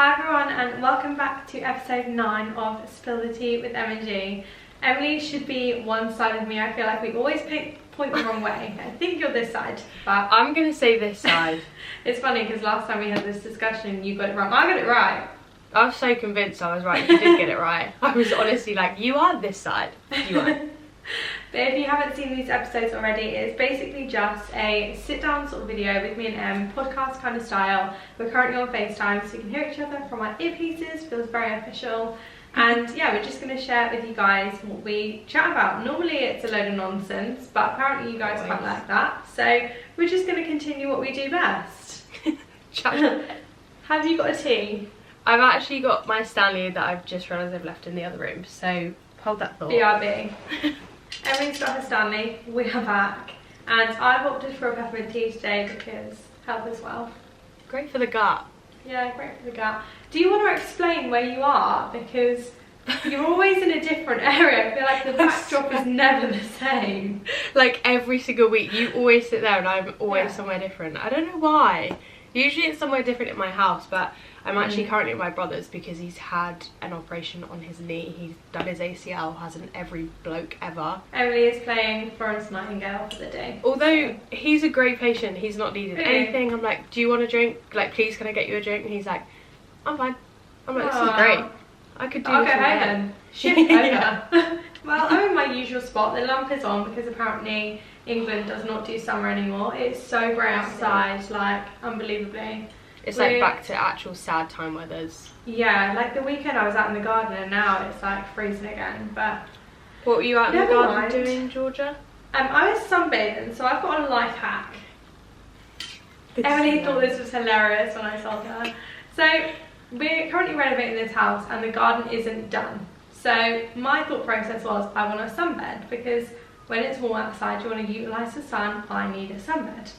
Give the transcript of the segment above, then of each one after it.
Hi everyone and welcome back to episode 9 of Spill the Tea with M&G. Emily should be one side of me. I feel like we always point the wrong way. I think you're this side, but I'm gonna say this side. It's funny because last time we had this discussion you got it wrong. I got it right. I was so convinced I was right. You did get it right. I was honestly like, you are this side. You are. But if you haven't seen these episodes already, it's basically just a sit-down sort of video with me and Em, podcast kind of style. We're currently on FaceTime, so you can hear each other from our earpieces. Feels very official. And yeah, we're just going to share with you guys what we chat about. Normally it's a load of nonsense, but apparently you guys quite like that. So we're just going to continue what we do best. Have you got a tea? I've actually got my Stanley that I've just realised I've left in the other room, so hold that thought. BRB. Emily's got her Stanley, we are back, and I've opted for a peppermint tea today because health as well. Great for the gut. Yeah, great for the gut. Do you want to explain where you are? Because you're always in a different area. I feel like the backdrop is never the same. Like every single week, you always sit there and I'm always somewhere different. I don't know why. Usually it's somewhere different in my house, but I'm actually currently at my brother's because he's had an operation on his knee. He's done his ACL, hasn't every bloke ever. Emily is playing Florence Nightingale for the day. Although he's a great patient, he's not needed Really? anything. I'm like, do you want a drink? Like, please can I get you a drink? And he's like, I'm fine. I'm like, this is great. I could do I'll this go all home day. then. Shift over. Well, I'm in my usual spot. The lamp is on because apparently England does not do summer anymore. It's so grey outside, like unbelievably. It's like back to actual sad time weathers. Yeah, like the weekend I was out in the garden and now it's like freezing again. But what were you out in the never garden mind. doing, Georgia? I was sunbathing, so I've got a life hack. Emily thought this was hilarious when I told her. So we're currently renovating this house and the garden isn't done. So my thought process was I want a sunbed because when it's warm outside you want to utilise the sun. I need a sunbed.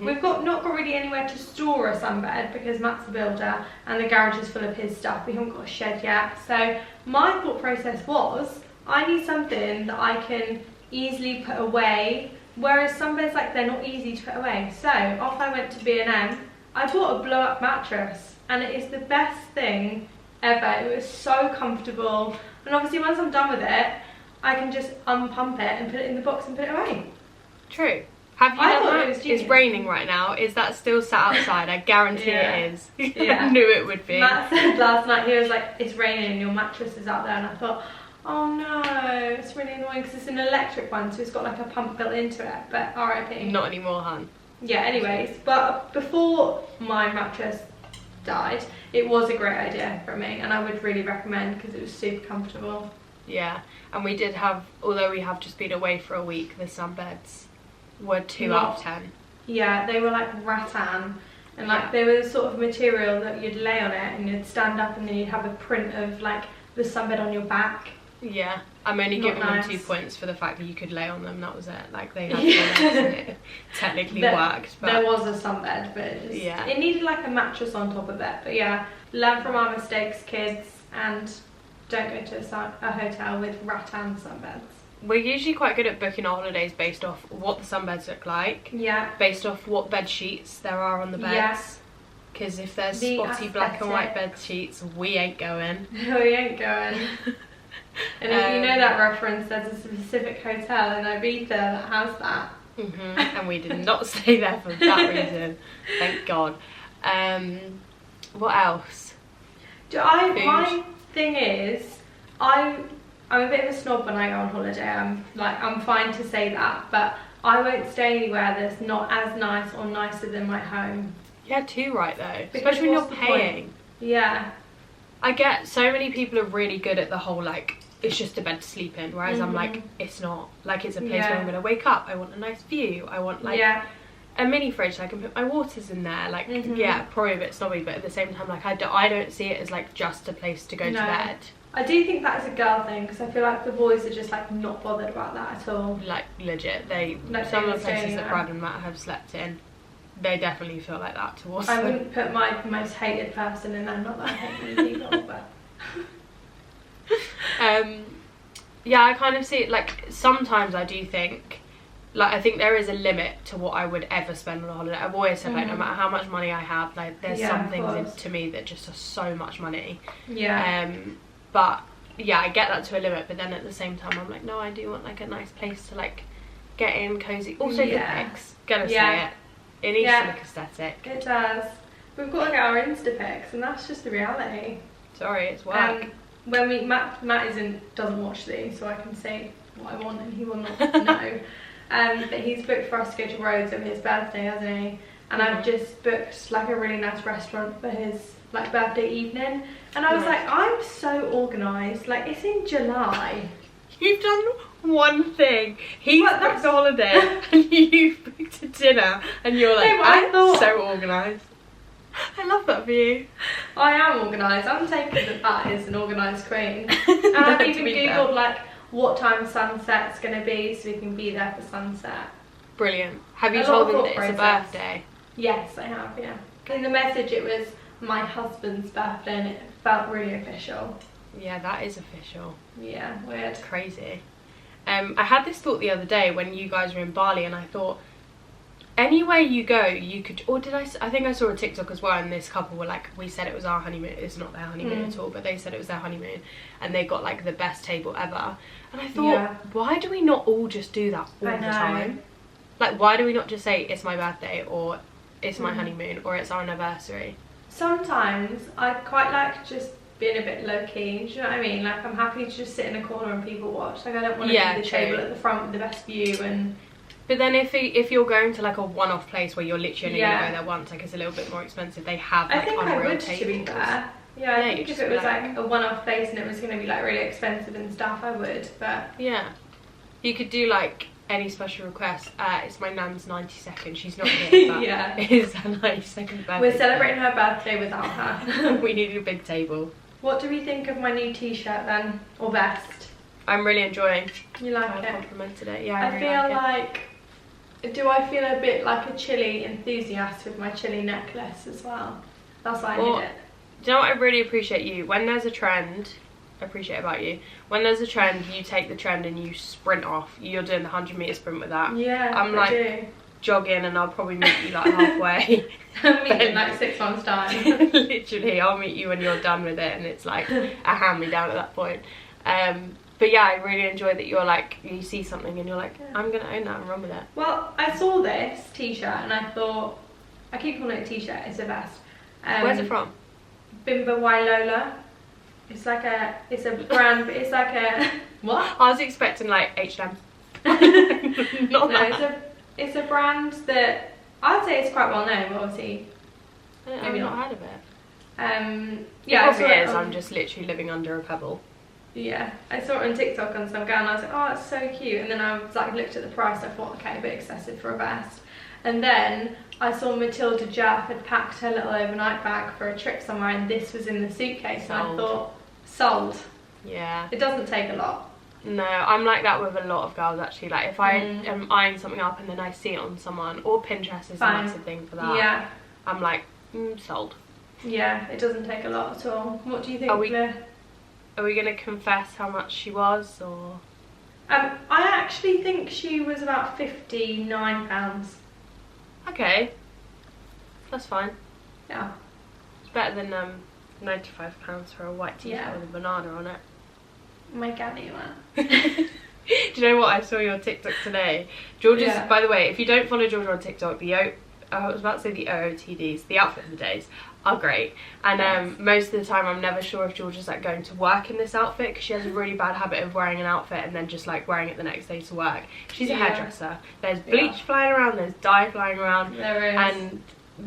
We've not got really anywhere to store a sunbed because Matt's a builder and the garage is full of his stuff. We haven't got a shed yet. So my thought process was I need something that I can easily put away, whereas sunbeds, like, they're not easy to put away. So off I went to B&M. I bought a blow up mattress and it is the best thing ever. It was so comfortable, and obviously once I'm done with it I can just unpump it and put it in the box and put it away. True. Have you I done thought that? it was genius. It's raining right now. Is that still sat outside? I guarantee Yeah. it is. Yeah. I knew it would be. Matt said last night, he was like, it's raining and your mattress is out there, and I thought, oh no, it's really annoying because it's an electric one, so it's got like a pump built into it, but RIP. Not anymore, hun. Yeah, anyways, but before my mattress died, it was a great idea for me and I would really recommend because it was super comfortable. Yeah, and we did have, although we have just been away for a week, the sunbeds were 2 out of 10. Yeah, they were like rattan, and like they were the sort of material that you'd lay on it and you'd stand up and then you'd have a print of like the sunbed on your back. Yeah, I'm only Not giving nice. them 2 points for the fact that you could lay on them. That was it. Like they had and it technically worked, but there was a sunbed, but it needed like a mattress on top of it. But yeah, learn from our mistakes, kids, and don't go to a hotel with rattan sunbeds. We're usually quite good at booking our holidays based off what the sunbeds look like. Yeah. Based off what bed sheets there are on the beds. Because if there's spotty black and white bed sheets, we ain't going. No, we ain't going. And if you know that reference, there's a specific hotel in Ibiza that has that. And we did not stay there for that reason. Thank God. What else? My thing is, I'm a bit of a snob when I go on holiday. I'm fine to say that, but I won't stay anywhere that's not as nice or nicer than my home. Yeah, too right though. Because especially when you're what's the paying. point? Yeah. I get so many people are really good at the whole like it's just a bed to sleep in, whereas I'm like, it's not. Like it's a place where I'm gonna wake up. I want a nice view. I want like a mini fridge so I can put my waters in there. Like yeah, probably a bit snobby, but at the same time, like I don't see it as like just a place to go to bed. I do think that is a girl thing because I feel like the boys are just like not bothered about that at all. Like legit, some of the places that Brad and Matt have slept in, they definitely feel like that towards them. I wouldn't put my most hated person in there, not that I hate many people, but yeah, I kind of see it like sometimes I do think like, I think there is a limit to what I would ever spend on a holiday. I've always said, like, no matter how much money I have, like, there's some things to me that just are so much money. But yeah, I get that to a limit, but then at the same time I'm like, no, I do want like a nice place to like get in, cozy. Also good pics, gonna say it. It needs to look aesthetic. It does. We've got to get our Insta pics, and that's just the reality. Sorry, it's work. When Matt doesn't watch these, so I can say what I want and he will not know. But he's booked for us to go to Rhodes over his birthday, hasn't he? And I've just booked like a really nice restaurant for his like birthday evening, and I was like, I'm so organised. Like, it's in July. You've done one thing. He's booked a holiday and you've booked a dinner, and you're like, I'm so organised. I love that for you. I am organised. I'm taking that as an organised queen. And I've even googled like what time sunset's going to be, so we can be there for sunset. Brilliant. Have you told them that it's a birthday? Yes, I have. Yeah. In the message, it was my husband's birthday, and it felt really official. Yeah, that is official. Yeah, weird. Crazy. I had this thought the other day when you guys were in Bali, and I thought, anywhere you go, you could, or did I think I saw a TikTok as well, and this couple were like, we said it was our honeymoon. It's not their honeymoon at all, but they said it was their honeymoon, and they got like the best table ever. And I thought, why do we not all just do that all the time? Like, why do we not just say it's my birthday, or it's my honeymoon, or it's our anniversary? Sometimes I quite like just being a bit low-key, do you know what I mean? Like, I'm happy to just sit in a corner and people watch. Like, I don't want to be the table at the front with the best view. And but then if you're going to like a one-off place where you're literally only going to go there once, like, it's a little bit more expensive. They have like unreal tables. To be fair. Yeah, I think if it was like a one-off place and it was going to be like really expensive and stuff, I would. But yeah, you could do like any special request. It's my nan's 92nd. She's not here, but it is her 92nd birthday. We're celebrating her birthday without her. We needed a big table. What do we think of my new t-shirt then, or vest? I'm really enjoying. You like it? I complimented it. Yeah, I feel like. Do I feel a bit like a chili enthusiast with my chili necklace as well? That's why I did it. Do you know what I really appreciate you? When there's a trend, I appreciate about you. When there's a trend, you take the trend and you sprint off. You're doing the 100-meter sprint with that. Yeah, I'm like jogging, and I'll probably meet you like halfway. I'll meet you in like 6 months' time. Literally, I'll meet you when you're done with it, and it's like a hand-me-down at that point. But yeah, I really enjoy that you're like, you see something and you're like, I'm going to own that and run with it. Well, I saw this t-shirt and I thought, I keep calling it a t-shirt, it's a vest. Where's it from? Bimba Wailola. It's like it's a brand, but it's like a, what? I was expecting like H&M. It's a brand that, I'd say it's quite well known, but obviously, I've not heard of it. Yeah, it probably is, I'm just literally living under a pebble. Yeah, I saw it on TikTok on some girl and I was like, oh, it's so cute. And then I was like, looked at the price, I thought, okay, a bit excessive for a vest. And then I saw Matilda Jaff had packed her little overnight bag for a trip somewhere, and this was in the suitcase. And I thought, sold. Yeah. It doesn't take a lot. No, I'm like that with a lot of girls actually. Like, if I am eyeing something up and then I see it on someone, or Pinterest is a massive thing for that. Yeah. I'm like, sold. Yeah, it doesn't take a lot at all. What do you think, Are we going to confess how much she was, or? I actually think she was about £59. Okay. That's fine. Yeah. It's better than £95 for a white t-shirt with a banana on it. My granny one. Do you know what? I saw your TikTok today. George's, by the way, if you don't follow George on TikTok, I was about to say the OOTDs, the outfit of the days, are great. And most of the time I'm never sure if George is like going to work in this outfit, because she has a really bad habit of wearing an outfit and then just like wearing it the next day to work. She's a hairdresser. There's bleach flying around, there's dye flying around. There is.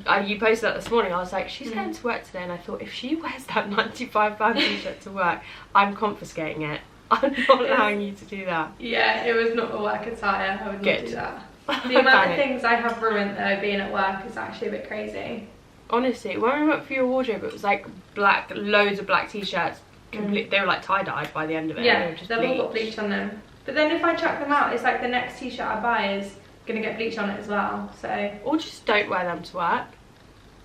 And you posted that this morning. I was like, she's going to work today, and I thought, if she wears that £95 t-shirt to work, I'm confiscating it. I'm not allowing you to do that. Yeah, it was not a work attire. I would not do that. The amount of things I have ruined though being at work is actually a bit crazy. Honestly, when we went for your wardrobe, it was like black, loads of black t-shirts. They were like tie-dyed by the end of it. Yeah, they were just they've all got bleach on them. But then if I chuck them out, it's like the next t-shirt I buy is going to get bleach on it as well. So. Or just don't wear them to work.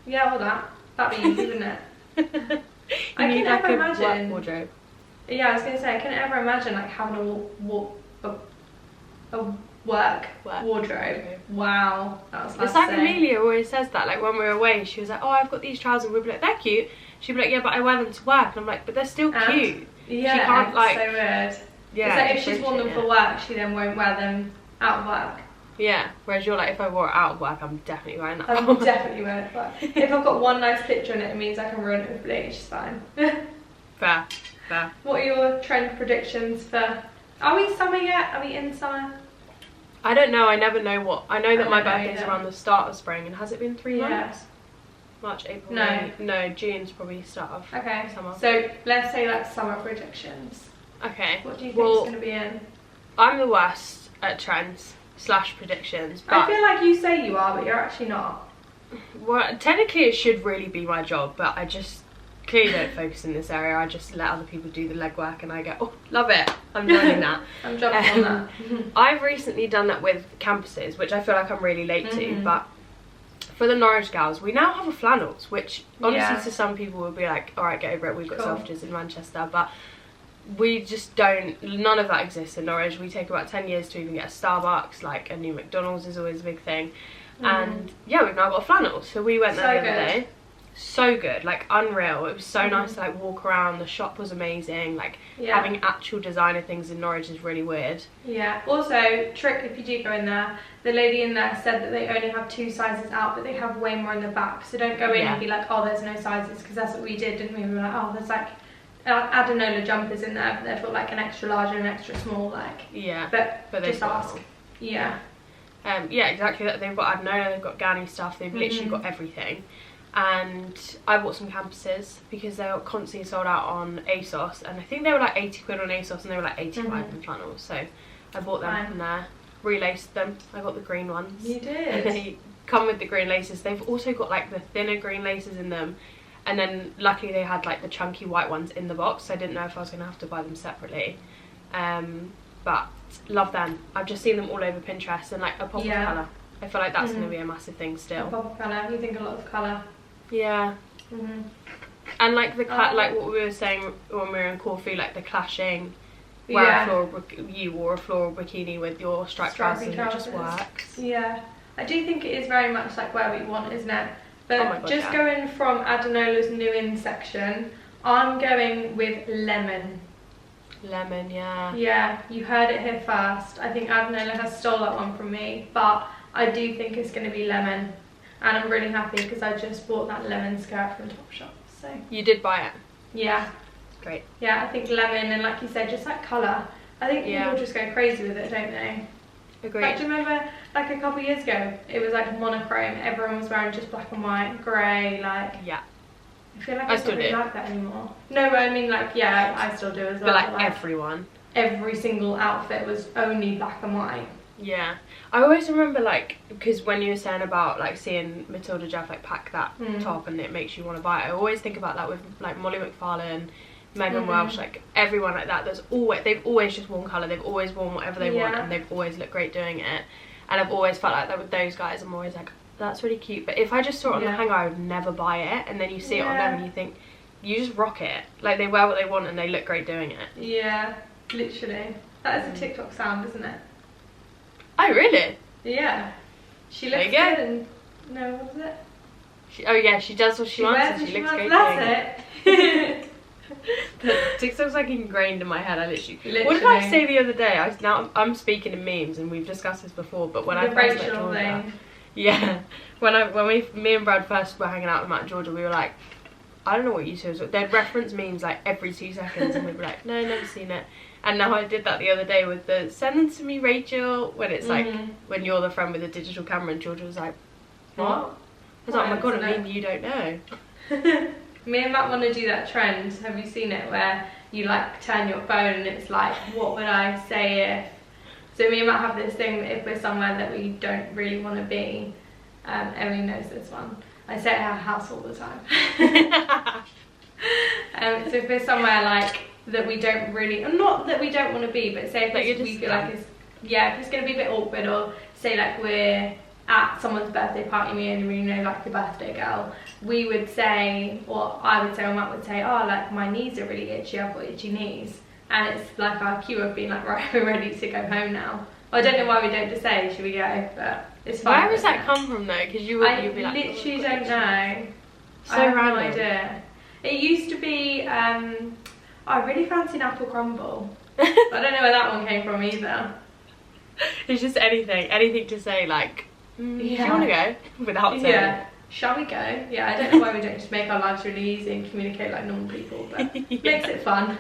Yeah, or that'd be easy, wouldn't it? I can never imagine. Work wardrobe. Yeah, I was going to say, I couldn't ever imagine like having a work wardrobe. Wow, that was It's like Amelia always says that, like when we were away, she was like, oh, I've got these trousers, we'd be like, they're cute. She'd be like, yeah, but I wear them to work. And I'm like, but they're still cute. Yeah, she can't, like, so weird. Yeah, it's like if she's worn them for work, she then won't wear them out of work. Yeah, whereas you're like, if I wore it out of work, I'm definitely wearing that. I'm definitely wearing it for work. If I've got one nice picture in it, it means I can ruin it with bleach, it's fine. Fair. What are your trend predictions for... Are we summer yet? Are we in summer? I don't know, I never know what... I know that my birthday's around the start of spring, and has it been 3 months? March, April, May. No, June's probably start of summer. So let's say like summer predictions. Okay. What do you think is going to be in? I'm the worst at trends / predictions. But I feel like you say you are, but you're actually not. Well, technically it should really be my job, but I just clearly don't focus in this area. I just let other people do the legwork and I go, oh, love it, I'm joining that. I'm jumping on that. I've recently done that with campuses, which I feel like I'm really late to, but for the Norwich girls, we now have a flannels, which honestly to some people would be like, all right, get over it, we've got Selfridges in Manchester, but we just don't, none of that exists in Norwich. We take about 10 years to even get a Starbucks, like a new McDonald's is always a big thing. And yeah, we've now got a flannel, so we went there the other day. So good, like unreal. It was so nice to like walk around. The shop was amazing. Like having actual designer things in Norwich is really weird. Yeah. Also, trick if you do go in there, the lady in there said that they only have 2 sizes out, but they have way more in the back. So don't go in and be like, oh, there's no sizes, because that's what we did, didn't we? We were like, oh, there's like Adenola jumpers in there, but they've got like an extra large and an extra small, like. Yeah. But just ask. Yeah. Yeah, exactly. They've got Adenola, they've got Ganni stuff. They've literally got everything. And I bought some campuses because they were constantly sold out on ASOS, and I think they were like 80 quid on ASOS and they were like 85 in flannels, so I bought them from there, relaced them. I got the green ones. You did? And they come with the green laces. They've also got like the thinner green laces in them, and then luckily they had like the chunky white ones in the box, so I didn't know if I was going to have to buy them separately. But love them. I've just seen them all over Pinterest, and like a pop of colour. I feel like that's going to be a massive thing still. A pop of colour, you think a lot of colour. Yeah. And like the like what we were saying when we were in Corfu, like the clashing, where you wore a floral bikini with your striped trousers, and it just works. Yeah, I do think it is very much like where we want, isn't it? But just going from Adenola's new in section, I'm going with lemon. Lemon, yeah. Yeah, you heard it here first. I think Adenola has stole that one from me, but I do think it's going to be lemon. And I'm really happy because I just bought that lemon skirt from Topshop. So you did buy it? Yeah. Great. Yeah, I think lemon, and like you said, just that colour. I think people just go crazy with it, don't they? Agreed. Like, do you remember like a couple of years ago, it was like monochrome, everyone was wearing just black and white, grey, like. Yeah. I feel like I still don't like that anymore. No, but I mean like, yeah, I still do as well. But like everyone. Every single outfit was only black and white. Yeah, I always remember like, because when you were saying about like seeing Matilda Jeff like pack that top and it makes you want to buy it, I always think about that with like Molly McFarlane, Megan Welsh, like everyone like that. They've always just worn colour, they've always worn whatever they want, and they've always looked great doing it. And I've always felt like that with those guys. I'm always like, that's really cute, but if I just saw it on the hanger, I would never buy it. And then you see it on them and you think, you just rock it. Like they wear what they want and they look great doing it. Yeah, literally. That is a TikTok sound, isn't it? Oh really? Yeah. She looks good and... No, what was it? Oh yeah, she does what she wants and she looks great. That's it. TikTok's like ingrained in my head. I literally... What did I say the other day? I'm speaking in memes, and we've discussed this before, but when I first met Georgia... Yeah. Me and Brad first were hanging out with Matt and Georgia, we were like, I don't know what you two are... They'd reference memes like every 2 seconds, and we'd be like, no, never seen it. And now I did that the other day with the send them to me, Rachel, when it's like when you're the friend with the digital camera, and Georgia was like, what? I was like, oh my god, I mean you don't know. Me and Matt want to do that trend. Have you seen it where you like turn your phone and it's like, what would I say if? So me and Matt have this thing that if we're somewhere that we don't really want to be, Emily knows this one. I say it at her house all the time. So if we're somewhere like that we don't really, not that we don't want to be, but say if we feel like it's, if it's going to be a bit awkward, or say like we're at someone's birthday party, me and you know like your birthday girl, we would say, or I would say, or Matt would say, oh like my knees are really itchy, I've got itchy knees, and it's like our cue of being like, right, we're ready to go home now. I don't know why we don't just say, should we go? But it's fine. Where does that come from though? Because you'd be like, literally don't know. So I have random. no idea. It used to be, I really fancy an apple crumble. I don't know where that one came from either. It's just anything to say like, do you want to go? Without saying. Yeah. Shall we go? Yeah, I don't know why we don't just make our lives really easy and communicate like normal people, but makes it fun.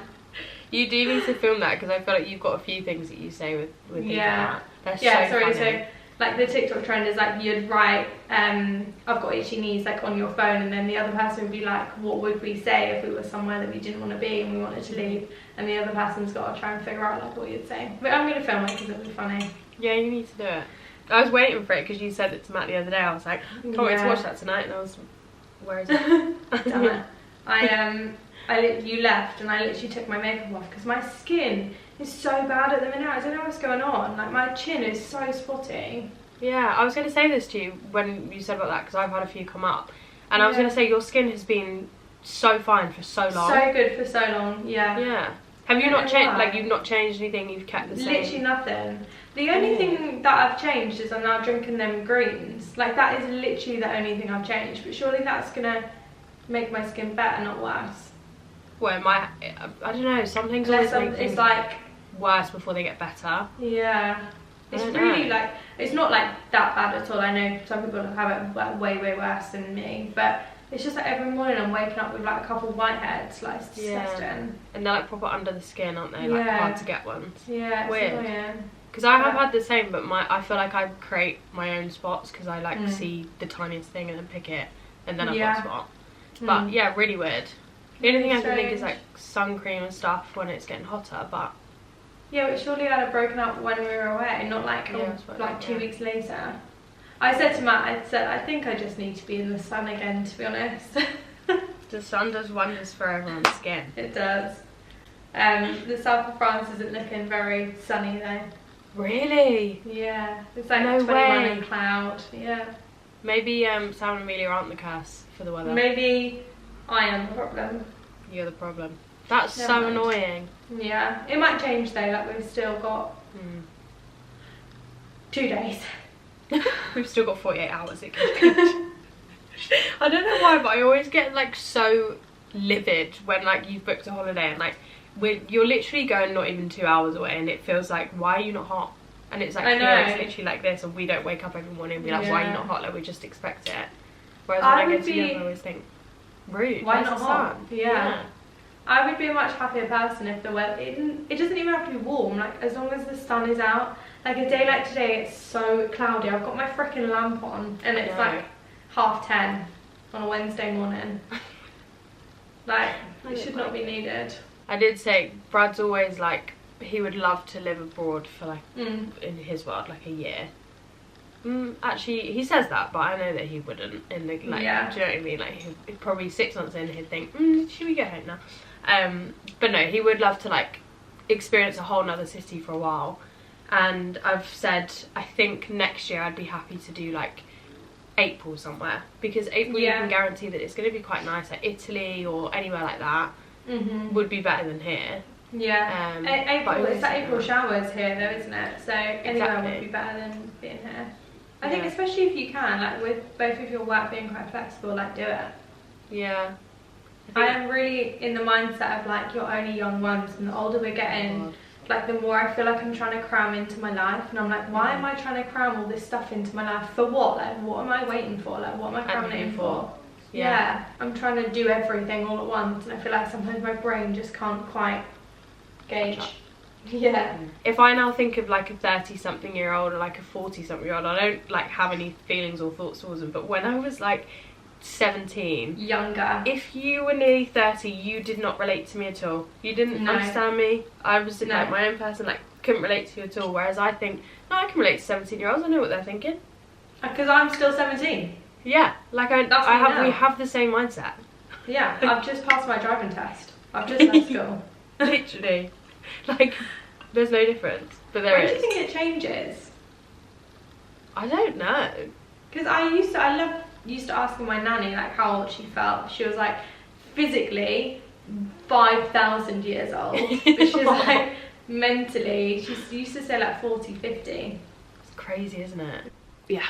You do need to film that, because I feel like you've got a few things that you say with things like that. That's so funny. So like the TikTok trend is like you'd write, I've got itchy knees, like on your phone, and then the other person would be like, what would we say if we were somewhere that we didn't want to be and we wanted to leave, and the other person's got to try and figure out like what you'd say. But I'm going to film it because it'll be funny. Yeah, you need to do it. I was waiting for it because you said it to Matt the other day. I was like, can't wait to watch that tonight, and I was, where is it? Damn it. You left and I literally took my makeup off because my skin is so bad at the minute. I don't know what's going on. Like my chin is so spotty. Yeah, I was going to say this to you when you said about that, because I've had a few come up, and I was going to say your skin has been so fine for so long. So good for so long. Yeah. Have you not changed? Like you've not changed anything? You've kept the same. Literally nothing. The only thing that I've changed is I'm now drinking them greens. Like that is literally the only thing I've changed. But surely that's gonna make my skin better, not worse. Well, I don't know. Some things always make things like worse before they get better. Yeah. It's really like, it's not like that bad at all. I know some people have it like way worse than me, but it's just like every morning I'm waking up with like a couple of whiteheads, like it's disgusting. And they're like proper under the skin, aren't they? Like hard to get ones. Yeah, it's weird. Annoying. Because I have had the same, but I feel like I create my own spots because I like see the tiniest thing and then pick it, and then I've got a spot. But yeah, really weird. The only thing I can think is like sun cream and stuff when it's getting hotter, but yeah, but surely I'd have broken up when we were away, not like 2 weeks later. I said to Matt, I think I just need to be in the sun again, to be honest. The sun does wonders for everyone's skin. It does. The south of France isn't looking very sunny though. Really? Yeah, it's like no 21 way. and cloud. Yeah. Maybe Sam and Amelia aren't the curse for the weather. Maybe I am the problem. You're the problem. That's so annoying. Yeah, it might change though. Like we've still got 2 days. We've still got 48 hours. It can change. I don't know why, but I always get like so livid when like you've booked a holiday and like you're literally going not even 2 hours away, and it feels like, why are you not hot? And it's like, it's literally like this, and we don't wake up every morning and be like, why are you not hot? Like we just expect it. Whereas when I get to Europe, I always think, rude. Why not hot? Yeah. I would be a much happier person if the weather, it doesn't even have to be warm, like as long as the sun is out. Like a day like today, it's so cloudy. I've got my freaking lamp on and it's like 10:30 on a Wednesday morning. Like, it should not be needed. I did say, Brad's always like, he would love to live abroad for like, in his world, like a year. Actually, he says that, but I know that he wouldn't. In the like, do you know what I mean? Like, he'd probably 6 months in, he'd think, should we go home now? But no, he would love to like experience a whole nother city for a while. And I've said, I think next year I'd be happy to do like April somewhere, because April you can guarantee that it's going to be quite nice. Like Italy or anywhere like that would be better than here. Yeah, April, it's like April showers here though, isn't it? So anywhere would be better than being here. I think especially if you can, like with both of your work being quite flexible, like do it. Yeah. I am really in the mindset of like, you're only young ones, and the older we're getting, like the more I feel like I'm trying to cram into my life, and I'm like, why am I trying to cram all this stuff into my life? For what? Like, what am I waiting for? Like, what am I cramming it in for? Yeah, I'm trying to do everything all at once, and I feel like sometimes my brain just can't quite gauge. Yeah. If I now think of like a 30-something-year-old or like a 40-something-year-old, I don't like have any feelings or thoughts towards them. But when I was like 17, younger, if you were nearly 30, you did not relate to me at all. You didn't understand me. I was like my own person, like couldn't relate to you at all. Whereas I think, no, I can relate to 17-year-olds. I know what they're thinking. Because I'm still 17. Yeah, like we have the same mindset. Yeah, I've just passed my driving test. I've just left school. Literally, like there's no difference, but there is. When do you think it changes? I don't know. Because I used to asking my nanny like how old she felt. She was like physically 5,000 years old, but she was like mentally. She used to say like 40, 50. It's crazy, isn't it? Yeah.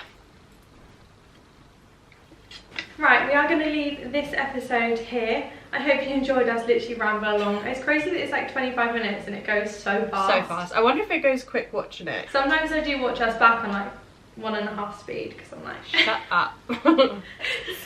Right, we are going to leave this episode here. I hope you enjoyed us literally ramble along. It's crazy that it's like 25 minutes and it goes so fast. So fast. I wonder if it goes quick watching it. Sometimes I do watch us back on like 1.5 speed because I'm like, shut up.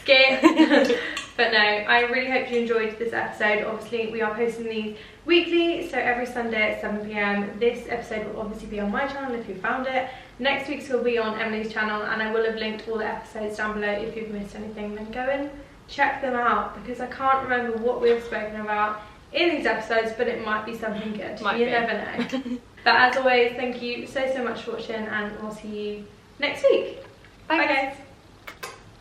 Skip. But no, I really hope you enjoyed this episode. Obviously, we are posting these weekly, so every Sunday at 7 PM. This episode will obviously be on my channel if you found it. Next week's will be on Emily's channel, and I will have linked all the episodes down below. If you've missed anything, then go and check them out, because I can't remember what we've spoken about in these episodes, but it might be something good. You never know. But as always, thank you so much for watching, and we'll see you next week. Bye guys.